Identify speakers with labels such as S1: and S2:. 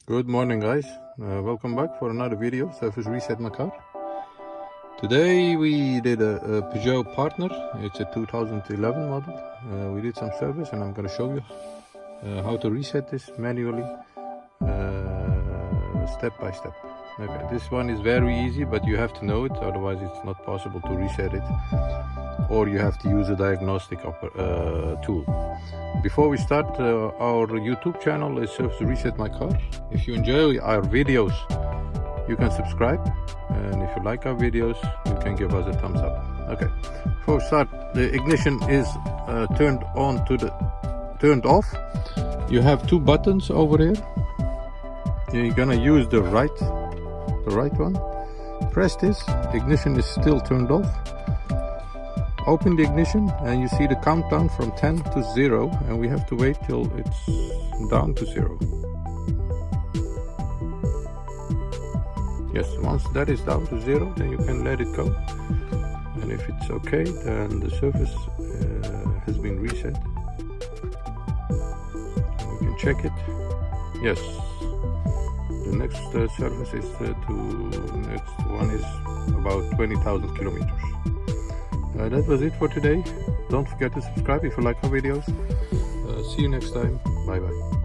S1: Good morning, guys. Welcome back for another video. Surface reset my car. Today we did a Peugeot partner. It's a 2011 model. We did some service and I'm going to show you how to reset this manually, step by step. Okay, this one is very easy, but you have to know it, otherwise it's not possible to reset it, or you have to use a diagnostic tool. Before we start, our YouTube channel is Surface Reset My Car. If you enjoy our videos, you can subscribe, and if you like our videos, you can give us a thumbs up. Okay, before we start, the ignition is turned on to the turned off. You have two buttons over here. You're gonna use the right one. Press this. The ignition is still turned off. Open the ignition and you see the countdown from 10 to 0, and we have to wait till it's down to 0. Yes, once that is down to 0, then you can let it go. And if it's okay, then the surface has been reset. We can check it. Yes, the next surface is next one is about 20,000 kilometers. That was it for today. Don't forget to subscribe if you like our videos. See you next time. Bye bye.